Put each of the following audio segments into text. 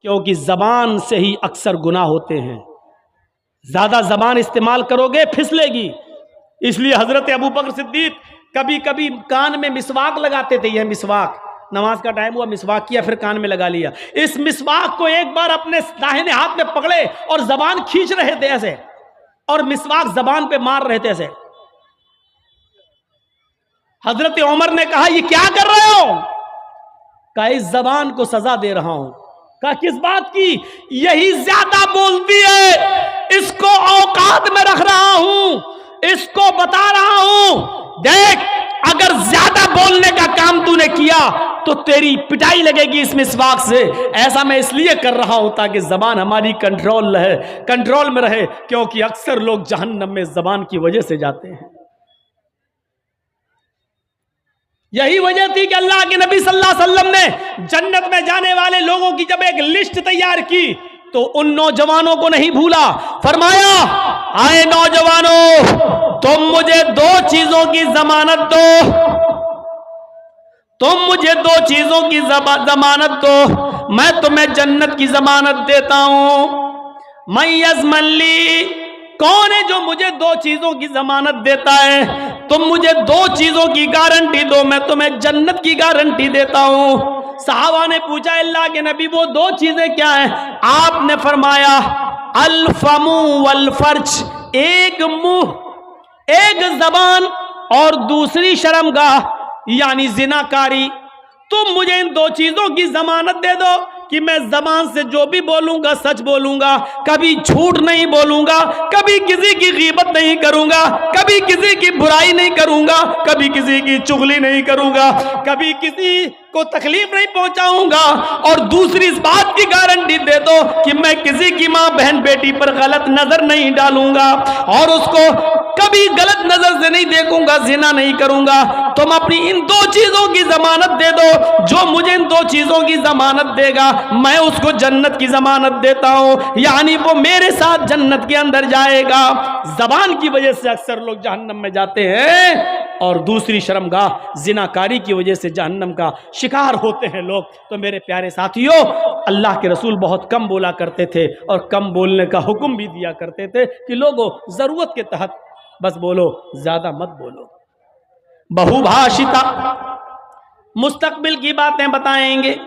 क्योंकि जबान से ही अक्सर गुनाह होते हैं। ज्यादा जबान इस्तेमाल करोगे फिसलेगी। इसलिए हजरत अबू बकर सिद्दीक कभी कभी कान में मिसवाक लगाते थे। यह मिसवाक, नमाज का टाइम हुआ, मिसवाक किया, फिर कान में लगा लिया। इस मिसवाक को एक बार अपने दाहिने हाथ में पकड़े और जबान खींच रहे थे ऐसे, और मिसवाक जबान पे मार रहे थे ऐसे। हजरत उमर ने कहा ये क्या कर रहे हो? कहा इस जबान को सजा दे रहा हूं। कहा किस बात की? यही ज्यादा बोलती है, इसको औकात में रख रहा हूं, इसको बता रहा हूं, देख अगर ज्यादा बोलने का काम तूने किया तो तेरी पिटाई लगेगी इस मिसवाक से। ऐसा मैं इसलिए कर रहा हूं ताकि जबान हमारी कंट्रोल में रहे, क्योंकि अक्सर लोग जहन्नम में जबान की वजह से जाते हैं। यही वजह थी कि अल्लाह के नबी सल्लल्लाहु अलैहि वसल्लम ने जन्नत में जाने वाले लोगों की जब एक लिस्ट तैयार की तो उन नौजवानों को नहीं भूला। फरमाया, आए नौजवानों, तुम मुझे दो चीजों की जमानत दो, तुम मुझे दो चीजों की जमानत दो, मैं तुम्हें जन्नत की जमानत देता हूं। मैं यज़मली, कौन है जो मुझे दो चीजों की जमानत देता है? तुम मुझे दो चीजों की गारंटी दो, मैं तुम्हें जन्नत की गारंटी देता हूं। सहाबा ने पूछा, अल्लाह के नबी वो दो चीजें क्या हैं? आपने फरमाया, अल फमू वल फर्ज, एक मुंह, एक जबान और दूसरी शर्मगाह यानी जिनाकारी। तुम मुझे इन दो चीजों की जमानत दे दो कि मैं जबान से जो भी बोलूंगा सच बोलूंगा, कभी झूठ नहीं बोलूंगा, कभी किसी की गीबत नहीं करूंगा, कभी किसी की बुराई नहीं करूंगा, कभी किसी की चुगली नहीं करूंगा, कभी किसी को तकलीफ नहीं पहुंचाऊंगा। और दूसरी इस बात की गारंटी दे दो कि मैं किसी की मां बहन बेटी पर गलत नजर नहीं डालूंगा और उसको कभी गलत नजर से नहीं देखूंगा, जिना नहीं करूंगा। तुम अपनी इन दो चीजों की जमानत दे दो, जो मुझे इन दो चीजों की जमानत देगा मैं उसको जन्नत की जमानत देता हूं, यानी वो मेरे साथ जन्नत के अंदर जाएगा। जबान की वजह से अक्सर लोग जहन्नम में जाते हैं और दूसरी शर्मगाह जिनाकारी की वजह से जहन्नम का शिकार होते हैं लोग। तो मेरे प्यारे साथियों, अल्लाह के रसूल बहुत कम बोला करते थे और कम बोलने का हुक्म भी दिया करते थे कि लोगों जरूरत के तहत बस बोलो, ज्यादा मत बोलो। बहुभाषिता, मुस्तकबिल की बातें बताएंगे,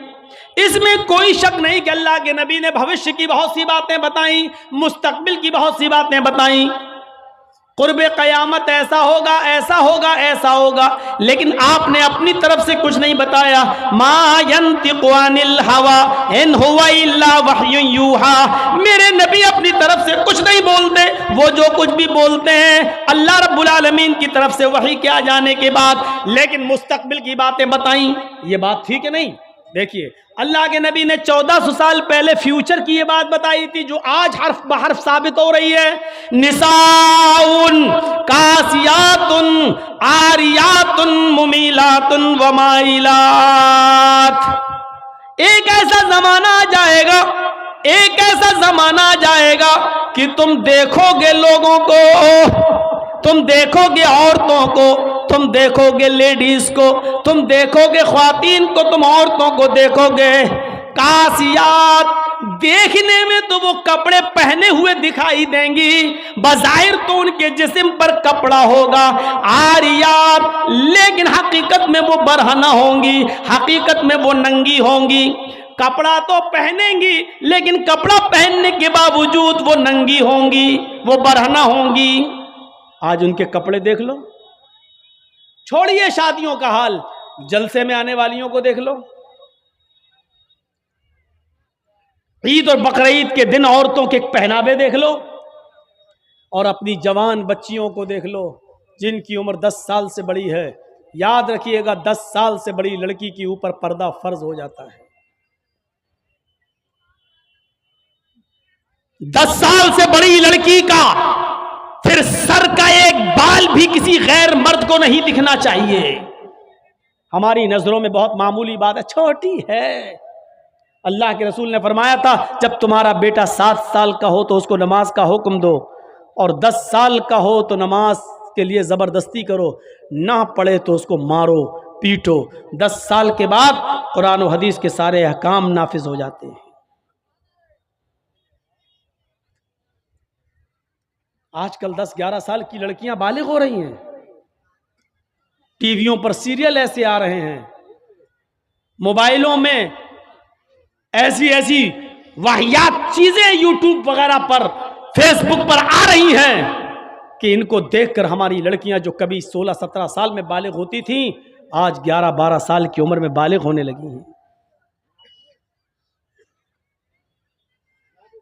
इसमें कोई शक नहीं कि अल्लाह के नबी ने भविष्य की बहुत सी बातें बताई, मुस्तकबिल की बहुत सी बातें बताई। कुर्बे क़यामत ऐसा होगा, ऐसा होगा, ऐसा होगा, लेकिन आपने अपनी तरफ से कुछ नहीं बताया। मा यंतिक़ु अनिल हवा इन हुवा इल्ला वह्युन यूहा, मेरे नबी अपनी तरफ से कुछ नहीं बोलते, वो जो कुछ भी बोलते हैं अल्लाह रब्बुल आलमीन की तरफ से वही के आ जाने के बाद। लेकिन मुस्तकबिल की बातें बताई, ये बात ठीक है नहीं? देखिए, अल्लाह के नबी ने 1400 साल पहले फ्यूचर की ये बात बताई थी जो आज हर्फ बहर्फ साबित हो रही है। निसाउन कासियातुन आरियातुन मुमीलातुन वमाइलात। एक ऐसा जमाना आ जाएगा, एक ऐसा जमाना आ जाएगा कि तुम देखोगे लोगों को, तुम देखोगे औरतों को, तुम देखोगे लेडीज को, तुम देखोगे ख्वातीन को, तुम औरतों को देखोगे कासियात, देखने में तो वो कपड़े पहने हुए दिखाई देंगी, बज़ाहिर तो उनके जिस्म पर कपड़ा होगा। आरियात, लेकिन हकीकत में वो बरहना होंगी, हकीकत में वो नंगी होंगी। कपड़ा तो पहनेंगी लेकिन कपड़ा पहनने के बावजूद वो नंगी होंगी, वो बरहना होंगी। आज उनके कपड़े देख लो, छोड़िए शादियों का हाल, जलसे में आने वालियों को देख लो। ईद और बकरीद के दिन औरतों के पहनावे देख लो, और अपनी जवान बच्चियों को देख लो जिनकी उम्र 10 साल से बड़ी है। याद रखिएगा, 10 साल से बड़ी लड़की के ऊपर पर्दा फर्ज हो जाता है। 10 साल से बड़ी लड़की का फिर सर का एक बाल भी किसी गैर मर्द को नहीं दिखना चाहिए। हमारी नजरों में बहुत मामूली बात है, छोटी है। अल्लाह के रसूल ने फरमाया था, जब तुम्हारा बेटा 7 साल का हो तो उसको नमाज का हुक्म दो, और 10 साल का हो तो नमाज के लिए जबरदस्ती करो, ना पढ़े तो उसको मारो पीटो। 10 साल के बाद कुरान और हदीस के सारे अहकाम नाफिज हो जाते हैं। आजकल 10-11 साल की लड़कियां बालिग हो रही हैं, टीवियों पर सीरियल ऐसे आ रहे हैं, मोबाइलों में ऐसी ऐसी वाहियात चीजें यूट्यूब वगैरह पर, फेसबुक पर आ रही हैं कि इनको देखकर हमारी लड़कियां जो कभी 16-17 साल में बालिग होती थीं, आज 11-12 साल की उम्र में बालिग होने लगी हैं।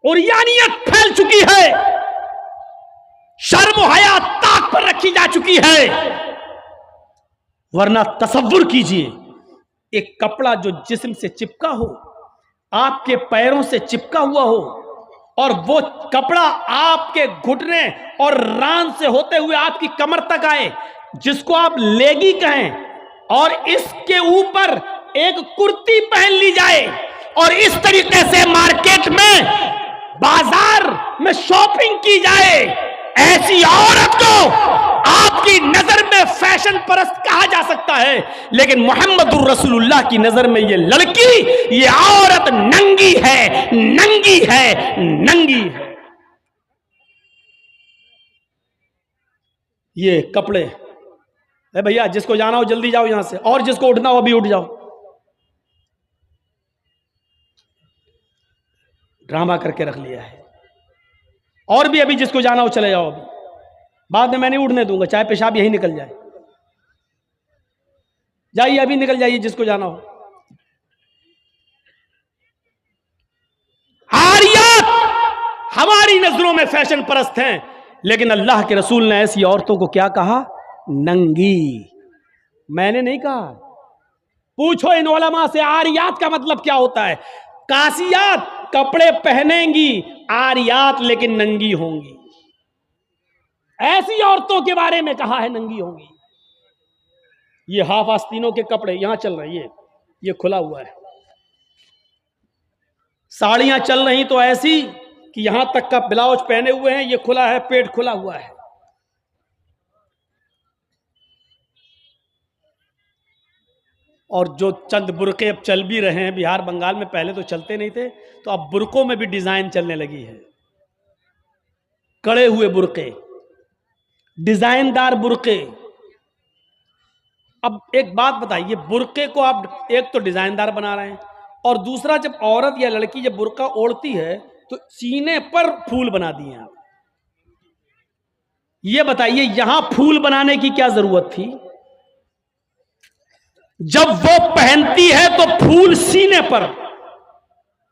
और यानियत फैल चुकी है, शर्म हया ताक पर रखी जा चुकी है। वरना तसव्वुर कीजिए, एक कपड़ा जो जिस्म से चिपका हो, आपके पैरों से चिपका हुआ हो, और वो कपड़ा आपके घुटने और रान से होते हुए आपकी कमर तक आए, जिसको आप लेगी कहें, और इसके ऊपर एक कुर्ती पहन ली जाए और इस तरीके से मार्केट में, बाजार में शॉपिंग की जाए, ऐसी औरत को आपकी नजर में फैशन परस्त कहा जा सकता है, लेकिन मोहम्मदुर रसूलुल्लाह की नजर में ये लड़की, ये औरत नंगी है, नंगी है, नंगी है। ये कपड़े, अरे भैया जिसको जाना हो जल्दी जाओ यहां से, और जिसको उठना हो अभी उठ जाओ। ड्रामा करके रख लिया है। और भी अभी जिसको जाना हो चले जाओ, अभी बाद में मैं नहीं उठने दूंगा, चाहे पेशाब यही निकल जाए। जाइए अभी निकल जाइए जिसको जाना हो। आरियात हमारी नजरों में फैशन परस्त हैं, लेकिन अल्लाह के रसूल ने ऐसी औरतों को क्या कहा? नंगी। मैंने नहीं कहा, पूछो इन उलमा से आरियात का मतलब क्या होता है। कासियात कपड़े पहनेंगी, आरियात लेकिन नंगी होंगी। ऐसी औरतों के बारे में कहा है नंगी होंगी। ये हाफ आस्तीनों के कपड़े यहां चल रहे हैं, ये खुला हुआ है। साड़ियां चल रही तो ऐसी कि यहां तक का ब्लाउज पहने हुए हैं, ये खुला है, पेट खुला हुआ है। और जो चंद बुरके अब चल भी रहे हैं बिहार बंगाल में, पहले तो चलते नहीं थे, तो अब बुरकों में भी डिजाइन चलने लगी है। कड़े हुए बुरके, डिजाइनदार बुरके। अब एक बात बताइए, बुरके को आप एक तो डिजाइनदार बना रहे हैं, और दूसरा जब औरत या लड़की जब बुरका ओढ़ती है तो सीने पर फूल बना दिए आप। ये बताइए यहां फूल बनाने की क्या जरूरत थी? जब वो पहनती है तो फूल सीने पर,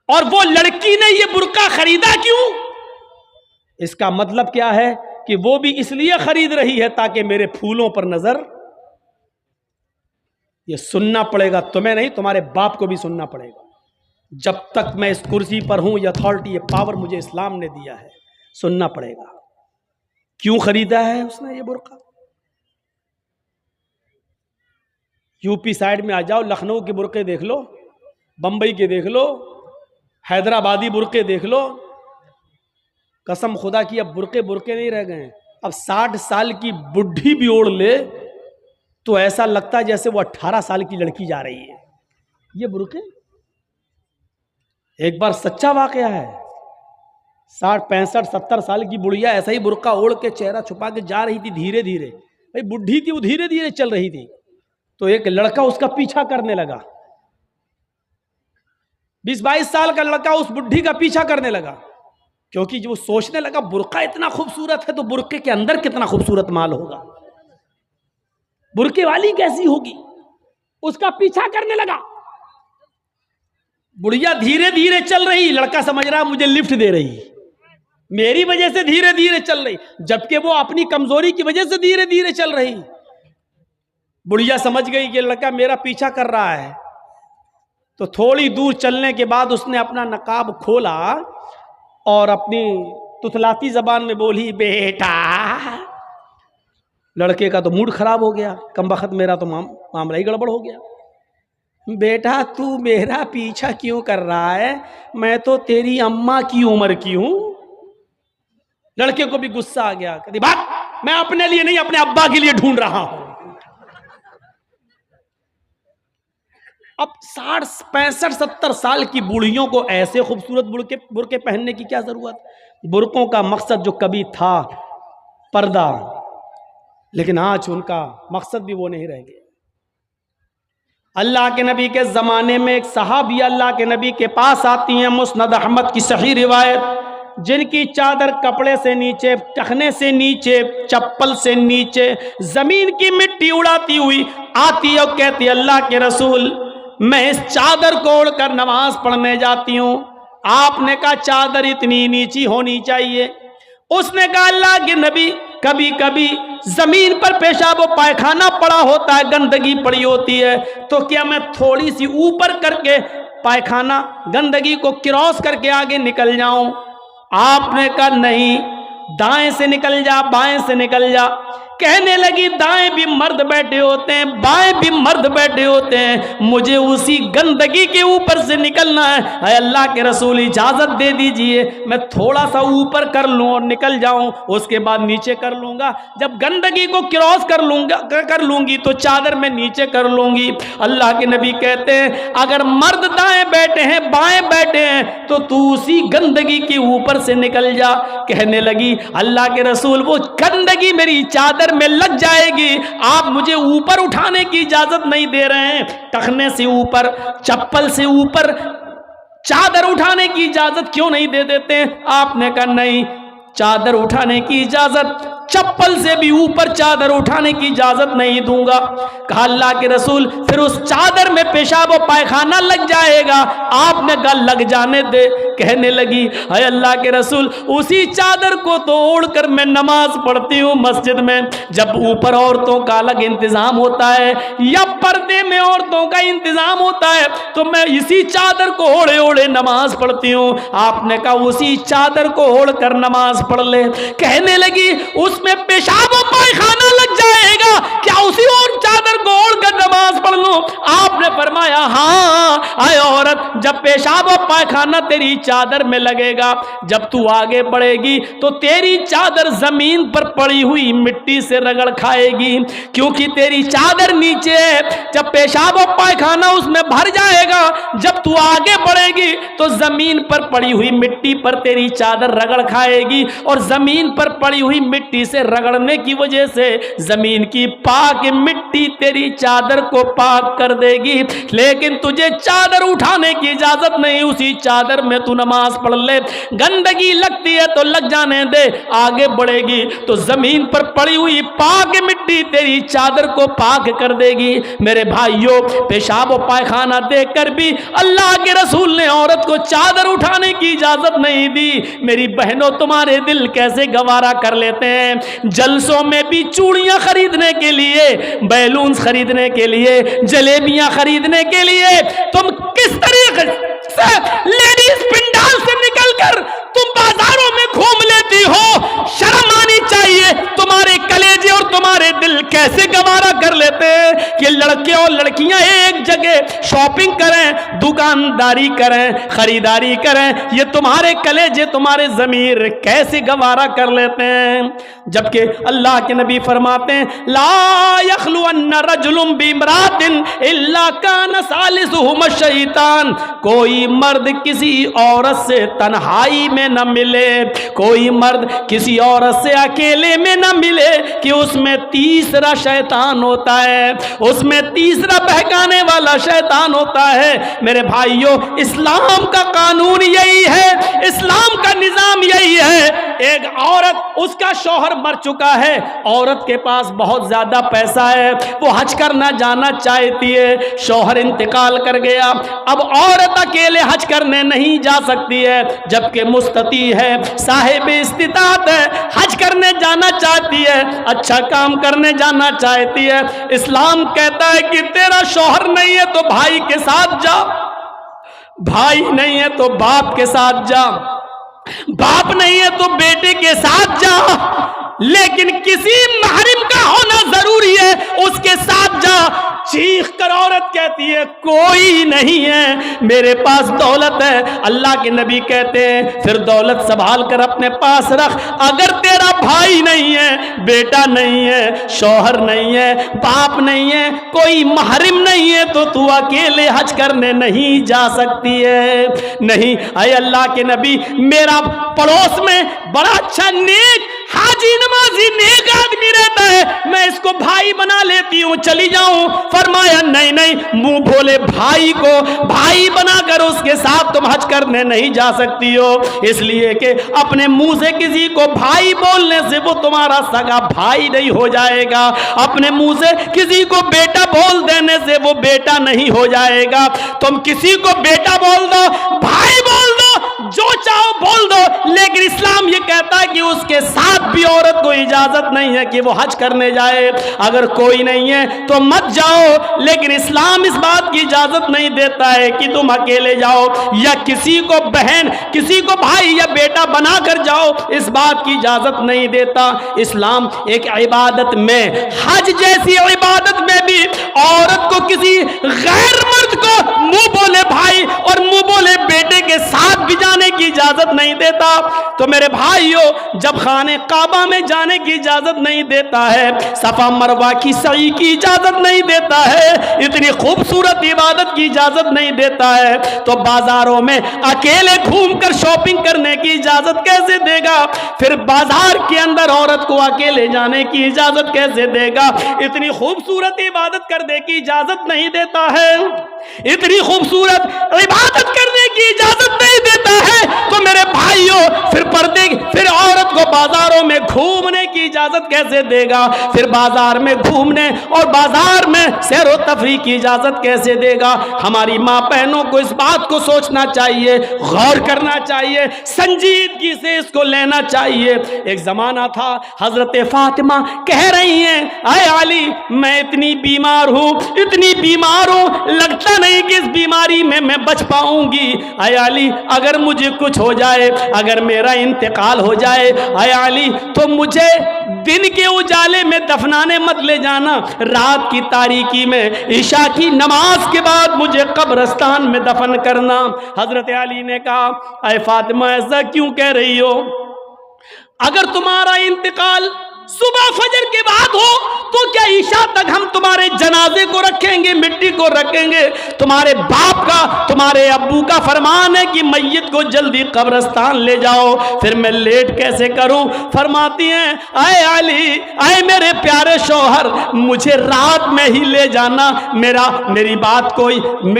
और वो लड़की ने ये बुरका खरीदा क्यों? इसका मतलब क्या है कि वो भी इसलिए खरीद रही है ताकि मेरे फूलों पर नजर। ये सुनना पड़ेगा तुम्हें नहीं, तुम्हारे बाप को भी सुनना पड़ेगा। जब तक मैं इस कुर्सी पर हूं, ये अथॉरिटी, ये पावर मुझे इस्लाम ने दिया है, सुनना पड़ेगा। क्यों खरीदा है उसने ये बुरका? यूपी साइड में आ जाओ, लखनऊ के बुरके देख लो, बंबई के देख लो, हैदराबादी बुरके देख लो। कसम खुदा की अब बुरके बुरके नहीं रह गए। अब 60 साल की बुढ़ी भी ओढ़ ले तो ऐसा लगता है जैसे वो 18 साल की लड़की जा रही है। ये बुरके एक बार सच्चा वाकया है। 60, 65, 70 साल की बुढ़िया ऐसा ही बुरका ओढ़ के चेहरा छुपा के जा रही थी धीरे धीरे। भाई बुढ़ी थी वो, धीरे धीरे चल रही थी, तो एक लड़का उसका पीछा करने लगा। 20-22 साल का लड़का उस बुढ़ी का पीछा करने लगा, क्योंकि जो सोचने लगा बुरका इतना खूबसूरत है तो बुरके के अंदर कितना खूबसूरत माल होगा, बुरके वाली कैसी होगी। उसका पीछा करने लगा। बुढ़िया धीरे धीरे चल रही, लड़का समझ रहा मुझे लिफ्ट दे रही, मेरी वजह से धीरे धीरे चल रही, जबकि वो अपनी कमजोरी की वजह से धीरे धीरे चल रही। बुढ़िया समझ गई कि लड़का मेरा पीछा कर रहा है, तो थोड़ी दूर चलने के बाद उसने अपना नकाब खोला और अपनी तुतलाती जबान में बोली, बेटा। लड़के का तो मूड खराब हो गया, कमबख्त मेरा तो मामला ही गड़बड़ हो गया। बेटा तू मेरा पीछा क्यों कर रहा है, मैं तो तेरी अम्मा की उम्र की हूं। लड़के को भी गुस्सा आ गया, कहती बात मैं अपने लिए नहीं अपने अब्बा के लिए ढूंढ रहा हूं। अब 60, 65, 70 साल की बूढ़ियों को ऐसे खूबसूरत बुरके पहनने की क्या जरूरत? बुरकों का मकसद जो कभी था पर्दा, लेकिन आज उनका मकसद भी वो नहीं रह गया। अल्लाह के नबी के ज़माने में एक सहाबी अल्लाह के नबी के पास आती हैं, मुस्नद अहमद की सही रिवायत, जिनकी चादर कपड़े से नीचे, टखने से नीचे, चप्पल से नीचे ज़मीन की मिट्टी उड़ाती हुई आती और कहती, अल्लाह के रसूल मैं इस चादर को ओढ़कर नमाज पढ़ने जाती हूँ। आपने कहा चादर इतनी नीची होनी चाहिए। उसने कहा अल्लाह के नबी कभी कभी जमीन पर पेशाब व पायखाना पड़ा होता है, गंदगी पड़ी होती है, तो क्या मैं थोड़ी सी ऊपर करके पायखाना गंदगी को क्रॉस करके आगे निकल जाऊं? आपने कहा नहीं, दाएं से निकल जा, बाएं से निकल जा। कहने लगी दाएं भी मर्द बैठे होते हैं, बाएं भी मर्द बैठे होते हैं, मुझे उसी गंदगी के ऊपर से निकलना है। अल्लाह के रसूल इजाजत दे दीजिए, मैं थोड़ा सा ऊपर कर लूं और निकल जाऊं, उसके बाद नीचे कर लूंगा। जब गंदगी को क्रॉस कर लूंगी तो चादर में नीचे कर लूंगी। अल्लाह के नबी कहते हैं अगर मर्द दाएं बैठे हैं, बाएं बैठे हैं, तो तू उसी गंदगी के ऊपर से निकल जा। कहने लगी अल्लाह के रसूल वो गंदगी मेरी चादर में लग जाएगी, आप मुझे ऊपर उठाने की इजाजत नहीं दे रहे हैं, टखने से ऊपर, चप्पल से ऊपर चादर उठाने की इजाजत क्यों नहीं दे देते? आपने कहा नहीं, चादर उठाने की इजाजत, चप्पल से भी ऊपर चादर उठाने की इजाजत नहीं दूंगा। कहा अल्लाह के रसूल फिर उस चादर में पेशाब और पायखाना लग जाएगा। आपने कहा लग जाने दे। कहने लगी हाय अल्लाह के रसूल उसी चादर को तो ओढ़कर मैं नमाज पढ़ती हूँ मस्जिद में। जब ऊपर औरतों का अलग इंतजाम होता है या पर्दे में औरतों का इंतजाम होता है, तो मैं इसी चादर को ओढ़े ओढ़े नमाज पढ़ती हूँ। आपने कहा उसी चादर को ओढ़कर नमाज पढ़ ले। कहने लगी उसमें पेशाब और पायखाना लग जाएगा, क्या उसी और चादर को ओढ़कर नमाज पढ़ लूं? आपने फरमाया हाँ। आए औरत, जब पेशाब और पायखाना तेरी चादर में लगेगा, जब तू आगे बढ़ेगी तो तेरी चादर जमीन पर पड़ी हुई मिट्टी से रगड़ खाएगी, क्योंकि तेरी चादर नीचे है। जब पेशाब और पायखाना उसमें भर जाएगा, जब तू आगे बढ़ेगी तो जमीन पर पड़ी हुई मिट्टी पर तेरी चादर रगड़ खाएगी, और जमीन पर पड़ी हुई मिट्टी से रगड़ने की वजह से जमीन की पाक मिट्टी तेरी चादर को पाक कर देगी। लेकिन तुझे चादर उठाने की इजाजत नहीं, उसी चादर में तू नमाज पढ़ ले। गंदगी लगती है तो लग जाने दे, आगे बढ़ेगी तो जमीन पर पड़ी हुई पाक मिट्टी तेरी चादर को पाक कर देगी। मेरे भाइयों, पेशाब और पायखाना देखकर भी अल्लाह के रसूल ने औरत को चादर उठाने की इजाजत नहीं दी। मेरी बहनों, तुम्हारे दिल कैसे गवारा कर लेते हैं। जलसों में भी चूड़ियां खरीदने के लिए, बैलून्स खरीदने के लिए, जलेबियां खरीदने के लिए तुम किस तरीके से लेडीज पिंडाल से निकलकर तुम बाजारों में घूम लेती हो। शर्म आनी चाहिए। तुम्हारे कलेजे और तुम्हारे दिल कैसे गवारा कर लेते हैं कि लड़के और लड़कियां एक जगह शॉपिंग करें, दुकानदारी करें, खरीदारी करें। ये तुम्हारे कलेजे, तुम्हारे ज़मीर कैसे गवारा कर लेते हैं। जबकि अल्लाह के नबी फरमाते हैं ला यखलुअन्न रजुलुम बिमरातिन इल्ला कान सालिसुहुम शैतान। कोई मर्द किसी औरत से तन्हाई में न मिले, कोई मर्द किसी औरत से अकेले में न मिले कि उसमें तीसरा शैतान होता है, उसमें तीसरा बहकाने वाला शैतान होता है। मेरे भाइयों, इस्लाम का कानून यही है, इस्लाम का निजाम यही है। एक औरत, उसका शौहर मर चुका है, औरत के पास बहुत ज्यादा पैसा है, वो हज करना जाना चाहती है, शौहर इंतकाल कर गया। अब औरत अकेले हज करने नहीं जा सकती है, जबकि मुस्तती है, साहिब इस्तिताअत है, हज करने जाना चाहती है, अच्छा काम करने जाना चाहती है। इस्लाम कहता है कि तेरा शौहर नहीं है तो भाई के साथ जा, भाई नहीं है तो बाप के साथ जा, बाप नहीं है तो बेटे के साथ जा, लेकिन किसी महरिम का होना जरूरी है, उसके साथ जा। चीख कर औरत कहती है कोई नहीं है, मेरे पास दौलत है। अल्लाह के नबी कहते हैं फिर दौलत संभाल कर अपने पास रख। अगर तेरा भाई नहीं है, बेटा नहीं है, शौहर नहीं है, बाप नहीं है, कोई महरिम नहीं है, तो तू अकेले हज करने नहीं जा सकती है। नहीं, अय अल्लाह के नबी, मेरा पड़ोस में बड़ा अच्छा नेक हाजी हाजी नमाजी नेक आदमी रहता है, मैं इसको भाई बना लेती हूँ, चली जाऊं। फरमाया नहीं नहीं, मुंह भोले भाई को भाई बनाकर उसके साथ तुम हज करने नहीं जा सकती हो, इसलिए कि अपने मुंह से किसी को भाई बोलने से वो तुम्हारा सगा भाई नहीं हो जाएगा, अपने मुंह से किसी को बेटा बोल देने से वो बेटा नहीं हो जाएगा। तुम किसी को बेटा बोल दो, भाई बोल दो, जो चाहो बोल दो, लेकिन इस्लाम ये कहता है कि उसके साथ भी औरत को इजाजत नहीं है कि वो हज करने जाए। अगर कोई नहीं है तो मत जाओ, लेकिन इस्लाम इस बात की इजाजत नहीं देता है कि तुम अकेले जाओ या किसी को बहन, किसी को भाई या बेटा बनाकर जाओ, इस बात की इजाजत नहीं देता। इस्लाम एक इबादत में, हज जैसी इबादत में भी औरत को किसी गैर मर्द को मुंह बोले भाई और मुंह बोले बेटे के साथ भी जाने की इजाजत नहीं देता। तो मेरे भाइयों, जब खाने काबा में जाने की इजाजत नहीं देता है, सफा मरवा की सई की इजाजत नहीं देता है, इतनी खूबसूरत इबादत की इजाजत नहीं देता है, तो बाजारों में अकेले घूमकर शॉपिंग करने की इजाजत कैसे देगा? फिर बाजार के अंदर औरत को अकेले जाने की इजाजत कैसे देगा? इतनी खूबसूरत इबादत करने की इजाजत नहीं देता है, इतनी खूबसूरत इबादत करने की इजाजत नहीं देता है, तो मेरे भाइयों फिर औरत को बाजारों में घूमने की इजाजत कैसे देगा? फिर बाजार में घूमने और बाजार में सैर व तफरीह की इजाजत कैसे देगा? हमारी माँ बहनों को इस बात को सोचना चाहिए, गौर करना चाहिए, संजीदगी से इसको लेना चाहिए। एक जमाना था, हजरत फातिमा कह रही हैं, आए अली मैं इतनी बीमार हूँ, इतनी बीमार हूँ, लगता नहीं कि इस बीमारी में मैं बच पाऊंगी। आए अली अगर मुझे कुछ हो जाए, अगर मेरा इंतकाल हो जाए, आए अली तो मुझे दिन के उजाले में दफनाने मत ले जाना, रात की तारीकी में ईशा की नमाज के बाद मुझे कब्रिस्तान में दफन करना। हजरत अली ने कहा, आए फातिमा ऐसा क्यों कह रही हो? अगर तुम्हारा इंतकाल सुबह फजर के बाद हो तो क्या ईशा तक हम तुम्हारे जनाजे को रखेंगे, मिट्टी को रखेंगे? तुम्हारे बाप का, तुम्हारे अब्बू का फरमान है कि मैयत को जल्दी कब्रिस्तान ले जाओ, फिर मैं लेट कैसे करूं? फरमाती हैं, आए अली, आए मेरे प्यारे शौहर, मुझे रात में ही ले जाना, मेरी बात को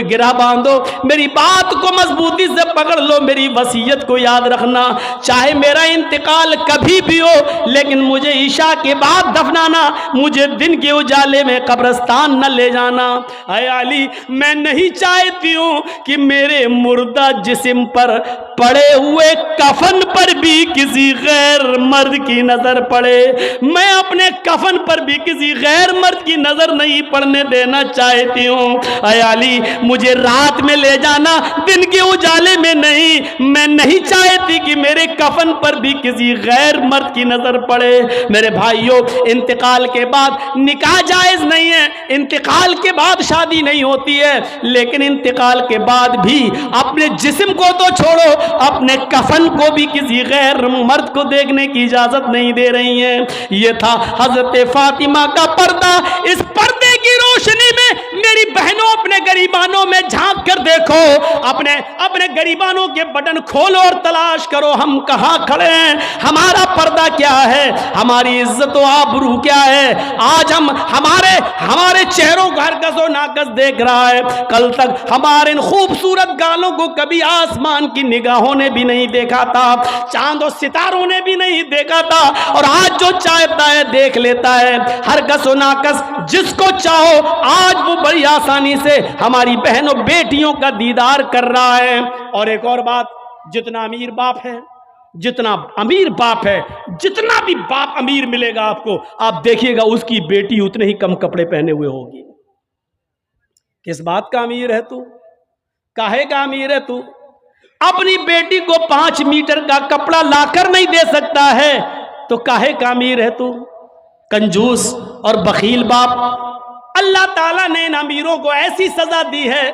गिरा बांधो, मेरी बात को मजबूती से पकड़ लो, मेरी वसीयत को याद रखना, चाहे मेरा इंतकाल कभी भी हो, लेकिन मुझे ईशा के बाद दफनाना, मुझे दिन के उजाले में कब्रिस्तान न ले जाना। ऐ अली मैं नहीं चाहती हूं कि मेरे मुर्दा जिस्म पर पड़े हुए कफन पर भी किसी गैर मर्द की नजर पड़े, मैं अपने कफन पर भी किसी गैर मर्द की नजर नहीं पड़ने देना चाहती हूँ। ऐ अली मुझे रात में ले जाना, दिन के उजाले में नहीं, मैं नहीं चाहती कि मेरे कफन पर भी किसी गैर मर्द की नजर पड़े। मेरे भाइयों, इंतकाल के बाद निकाह जायज नहीं है, इंतकाल के बाद शादी नहीं होती है, लेकिन इंतकाल के बाद भी अपने जिस्म को तो छोड़ो, अपने कफन को भी किसी गैर मर्द को देखने की इजाजत नहीं दे रही हैं। ये था हजरत फातिमा का पर्दा। इस पर्दे की रोशनी में मेरी बहनों, अपने गरीबानों में झांक कर देखो, अपने गरीबानों के बटन खोलो और तलाश करो हम कहां खड़े हैं, हमारा पर्दा क्या है, हमारी इज्जत व आबरू क्या है। आज हम हमारे चेहरों को हर कसो नाकस देख रहा है। कल तक हमारे इन खूबसूरत गालों को कभी आसमान की निगाहों ने भी नहीं देखा था, चांद और सितारों ने भी नहीं देखा था, और आज जो चाहता है देख लेता है, हर कसो नाकस जिसको चाहो आज वो बड़ी आसानी से हमारी बहनों बेटियों का दीदार कर रहा है। और एक और बात, जितना अमीर बाप है, जितना अमीर बाप है, जितना भी बाप अमीर मिलेगा आपको, आप देखिएगा उसकी बेटी उतने ही कम कपड़े पहने हुए होगी। किस बात का अमीर है तू? काहे का अमीर है तू? अपनी बेटी को 5 मीटर का कपड़ा लाकर नहीं दे सकता है तो काहे का अमीर है तू? कंजूस और बखील बाप। अल्लाह ताला ने इन अमीरों को ऐसी सजा दी है,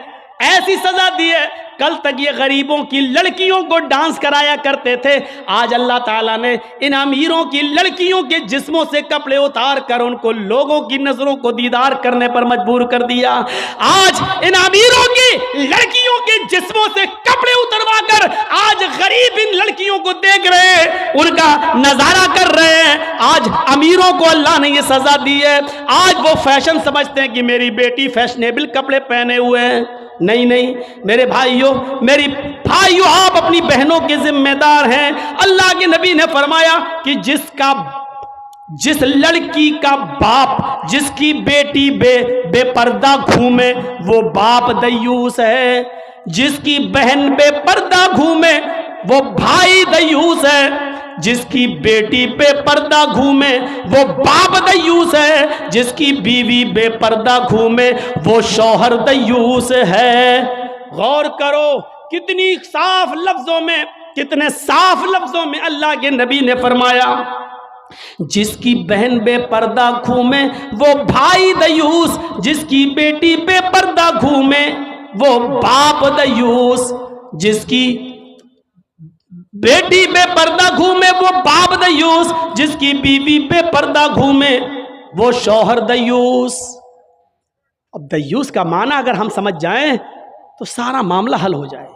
ऐसी सजा दी है। कल तक ये गरीबों की लड़कियों को डांस कराया करते थे, आज अल्लाह ताला ने इन अमीरों की लड़कियों के जिस्मों से कपड़े उतार कर उनको लोगों की नजरों को दीदार करने पर मजबूर कर दिया। आज इन अमीरों की लड़कियों के जिस्मों से कपड़े उतरवा कर आज गरीब इन लड़कियों को देख रहे हैं, उनका नजारा कर रहे हैं। आज अमीरों को अल्लाह ने ये सजा दी है। आज वो फैशन समझते हैं कि मेरी बेटी फैशनेबल कपड़े पहने हुए हैं। नहीं नहीं मेरे भाइयों, मेरी भाइयों, आप अपनी बहनों के जिम्मेदार हैं। अल्लाह के नबी ने फरमाया कि जिस लड़की का बाप जिसकी बेटी बेपर्दा घूमे वो बाप दयूस है। जिसकी बहन बेपर्दा घूमे वो भाई दयूस है। जिसकी बेटी बेपर्दा घूमे वो बाप दयूस है। जिसकी बीवी बेपर्दा घूमे वो शौहर दयूस है। गौर करो कितनी साफ लफ्जों में, कितने साफ लफ्जों में अल्लाह के नबी ने फरमाया, जिसकी बहन बेपर्दा घूमे वो भाई दयूस, जिसकी बेटी बेपर्दा घूमे वो बाप दयूस, जिसकी बेटी बेपर्दा घूमे वो बाप दयूस, जिसकी बीवी बेपर्दा घूमे वो शौहर दयूस। अब दयूस का माना अगर हम समझ जाएं तो सारा मामला हल हो जाए।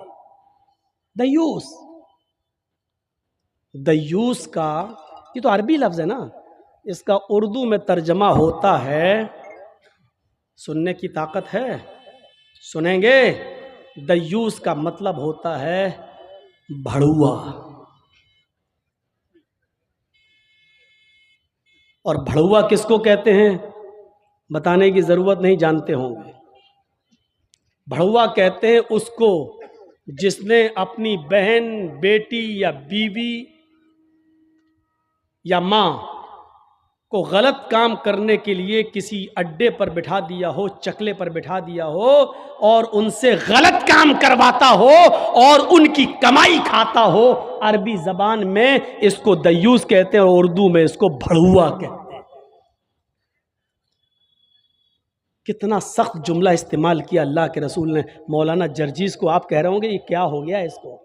दयूस, दयूस का ये तो अरबी लफ्ज है ना, इसका उर्दू में तर्जमा होता है, सुनने की ताकत है, सुनेंगे। दयूस का मतलब होता है भड़ुआ। और भड़ुआ किसको कहते हैं बताने की जरूरत नहीं, जानते होंगे। भड़ुआ कहते हैं उसको जिसने अपनी बहन, बेटी या बीवी या मां को गलत काम करने के लिए किसी अड्डे पर बिठा दिया हो, चकले पर बिठा दिया हो और उनसे गलत काम करवाता हो और उनकी कमाई खाता हो। अरबी जबान में इसको दयूस कहते हैं और उर्दू में इसको भड़ुआ कहते हैं। कितना सख्त जुमला इस्तेमाल किया अल्लाह के रसूल ने। मौलाना जर्जीस को आप कह रहे होंगे ये क्या हो गया इसको।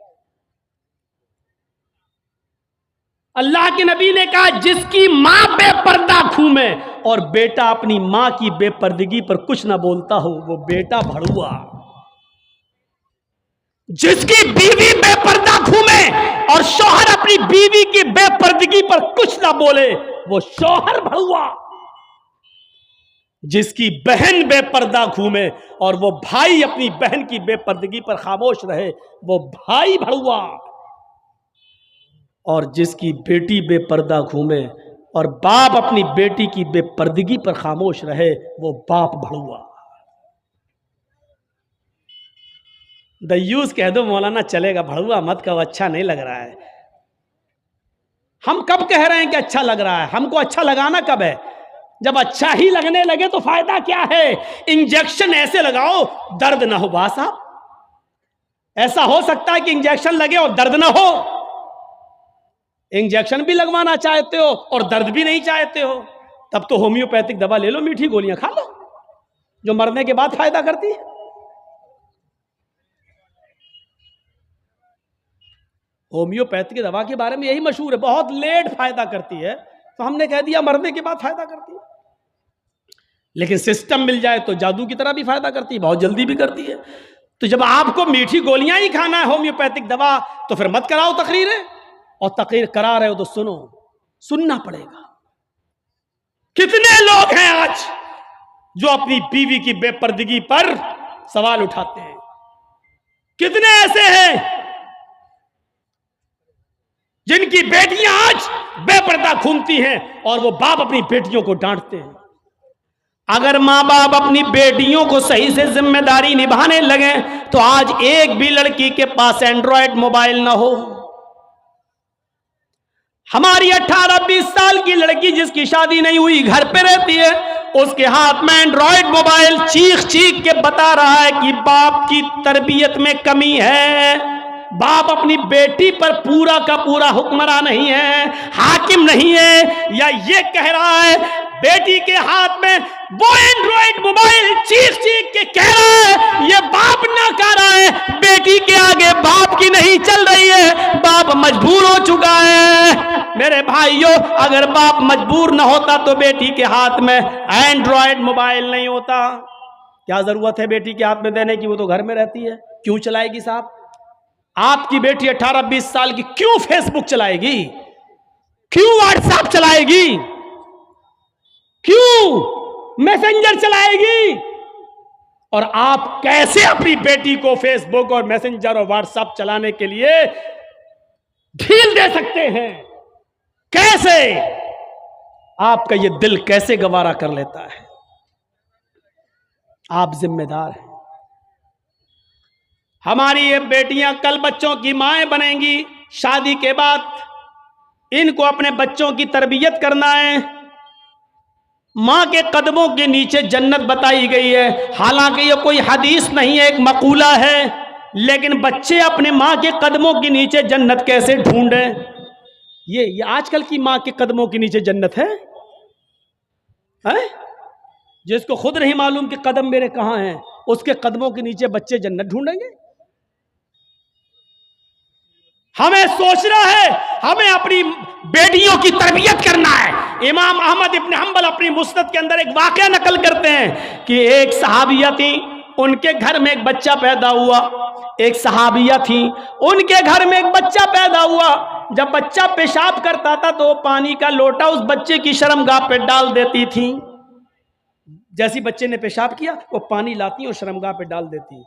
अल्लाह के नबी ने कहा जिसकी मां बेपर्दा घूमे और बेटा अपनी मां की बेपर्दगी पर कुछ ना बोलता हो वो बेटा भड़ुआ। जिसकी बीवी बेपर्दा घूमे और शौहर अपनी बीवी की बेपर्दगी पर कुछ ना बोले वो शौहर भड़ुआ। जिसकी बहन बेपर्दा घूमे और वो भाई अपनी बहन की बेपर्दगी पर खामोश रहे वो भाई भड़ुआ। और जिसकी बेटी बेपर्दा घूमे और बाप अपनी बेटी की बेपर्दगी पर खामोश रहे वो बाप भड़ुआ। दयूस कह दो मौलाना चलेगा, भड़ुआ मत कहो, अच्छा नहीं लग रहा है। हम कब कह रहे हैं कि अच्छा लग रहा है? हमको अच्छा लगाना कब है? जब अच्छा ही लगने लगे तो फायदा क्या है? इंजेक्शन ऐसे लगाओ दर्द ना हो। बात साहब ऐसा हो सकता है कि इंजेक्शन लगे और दर्द ना हो? इंजेक्शन भी लगवाना चाहते हो और दर्द भी नहीं चाहते हो, तब तो होम्योपैथिक दवा ले लो, मीठी गोलियां खा लो जो मरने के बाद फायदा करती है। होम्योपैथिक दवा के बारे में यही मशहूर है, बहुत लेट फायदा करती है, तो हमने कह दिया मरने के बाद फायदा करती है। लेकिन सिस्टम मिल जाए तो जादू की तरह भी फायदा करती है, बहुत जल्दी भी करती है। तो जब आपको मीठी गोलियां ही खाना है होम्योपैथिक दवा तो फिर मत कराओ तकरीरें, और तकरीर करा रहे हो तो सुनो, सुनना पड़ेगा। कितने लोग हैं आज जो अपनी बीवी की बेपर्दगी पर सवाल उठाते हैं? कितने ऐसे हैं जिनकी बेटियां आज बेपर्दा घूमती हैं और वो बाप अपनी बेटियों को डांटते हैं? अगर माँ बाप अपनी बेटियों को सही से जिम्मेदारी निभाने लगे तो आज एक भी लड़की के पास एंड्रॉयड मोबाइल ना हो। हमारी 18-20 साल की लड़की जिसकी शादी नहीं हुई घर पे रहती है, उसके हाथ में एंड्रॉयड मोबाइल चीख चीख के बता रहा है कि बाप की तरबियत में कमी है, बाप अपनी बेटी पर पूरा का पूरा हुक्मरान नहीं है, हाकिम नहीं है। या ये कह रहा है बेटी के हाथ में वो एंड्रॉयड मोबाइल चीख चीख के कह रहा है ये बाप ना कर रहा है, बेटी के आगे बाप की नहीं चल रही है, बाप मजबूर हो चुका है। मेरे भाइयों अगर बाप मजबूर ना होता तो बेटी के हाथ में एंड्रॉयड मोबाइल नहीं होता। क्या जरूरत है बेटी के हाथ में देने की? वो तो घर में रहती है, क्यों चलाएगी साहब? आपकी बेटी 18-20 साल की क्यों फेसबुक चलाएगी? क्यों व्हाट्सएप चलाएगी, क्यों मैसेंजर चलाएगी? और आप कैसे अपनी बेटी को फेसबुक और मैसेंजर और व्हाट्सएप चलाने के लिए ढील दे सकते हैं? कैसे? आपका यह दिल कैसे गवारा कर लेता है? आप जिम्मेदार हैं। हमारी ये बेटियां कल बच्चों की माएं बनेंगी। शादी के बाद इनको अपने बच्चों की तरबियत करना है। मां के कदमों के नीचे जन्नत बताई गई है। हालांकि ये कोई हदीस नहीं है, एक मकूला है, लेकिन बच्चे अपने मां के कदमों के नीचे जन्नत कैसे ढूंढें? ये आजकल की मां के कदमों के नीचे जन्नत है? जिसको खुद नहीं मालूम कि कदम मेरे कहां हैं, उसके कदमों के नीचे बच्चे जन्नत ढूंढेंगे? हमें सोचना है, हमें अपनी बेटियों की तरबियत करना है। इमाम अहमद इब्न हंबल अपनी मुस्नद के अंदर एक वाकया नकल करते हैं कि एक सहाबिया थी, उनके घर में एक बच्चा पैदा हुआ। एक सहाबिया थी, उनके घर में एक बच्चा पैदा हुआ। जब बच्चा पेशाब करता था तो पानी का लोटा उस बच्चे की शर्मगाह पे डाल देती थी। जैसी बच्चे ने पेशाब किया वो पानी लाती और शर्मगाह पे डाल देती।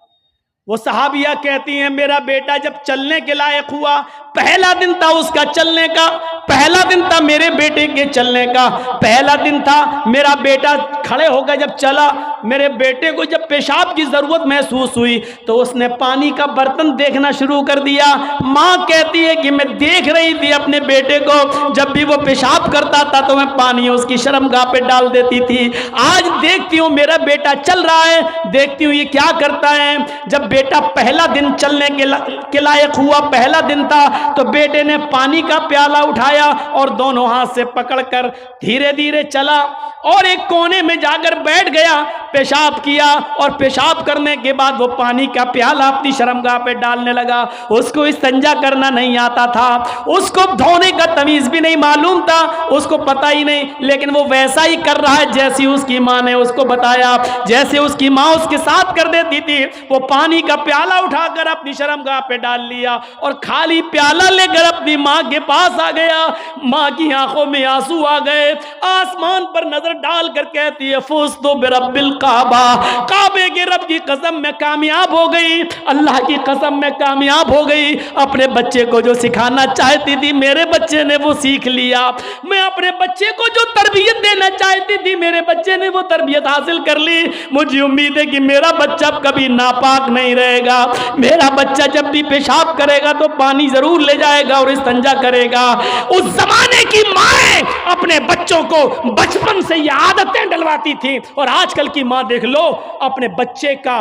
वो सहाबिया कहती हैं, मेरा बेटा जब चलने के लायक हुआ, पहला दिन था उसका चलने का, पहला दिन था मेरे बेटे के चलने का, पहला दिन था मेरा बेटा खड़े होकर जब चला, मेरे बेटे को जब पेशाब की जरूरत महसूस हुई तो उसने पानी का बर्तन देखना शुरू कर दिया। माँ कहती है कि मैं देख रही थी अपने बेटे को, जब भी वो पेशाब करता था तो मैं पानी उसकी शर्मगाह पे डाल देती थी। आज देखती हूँ मेरा बेटा चल रहा है, देखती हूँ ये क्या करता है। जब बेटा पहला दिन चलने के लायक हुआ, पहला दिन था, तो बेटे ने पानी का प्याला उठाया और दोनों हाथ से पकड़कर धीरे धीरे चला और एक कोने में जाकर बैठ गया, पेशाब किया और पेशाब करने के बाद वो पानी का प्याला अपनी शर्मगाह पे डालने लगा। उसको इस्तिंजा करना नहीं आता था, उसको धोने का तमीज भी नहीं मालूम था, उसको पता ही नहीं, लेकिन वो वैसा ही कर रहा है जैसी उसकी माँ ने उसको बताया। जैसे उसकी माँ उसके साथ कर देती थी, वो पानी का प्याला उठाकर अपनी शर्मगाह पे डाल लिया और खाली प्याला लेकर अपनी माँ के पास आ गया। माँ की आंखों में आंसू आ गए, आसमान पर नजर डालकर कहती है, फुज़्तु तो बिरब्बिल काबा, काबे के रब की कसम में कामयाब हो गई, अल्लाह की कसम में कामयाब हो गई। अपने बच्चे को जो सिखाना चाहती थी मेरे बच्चे ने वो सीख लिया। मैं अपने बच्चे को जो तरबियत देना चाहती थी मेरे बच्चे ने वो तरबियत हासिल कर ली। मुझे उम्मीद है कि मेरा बच्चा कभी नापाक नहीं रहेगा। मेरा बच्चा जब भी पेशाब करेगा तो पानी जरूर ले जाएगा और इस्तिंजा करेगा। उस जमाने की माएं अपने बच्चों को बचपन से ये आदतें डलवाती थी, और आजकल की मां देख लो, अपने बच्चे का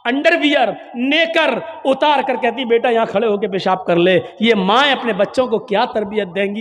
अंडरवियर नेकर उतार कर कहती बेटा यहां खड़े होकर पेशाब कर ले। ये माएं अपने बच्चों को क्या तरबियत देंगी?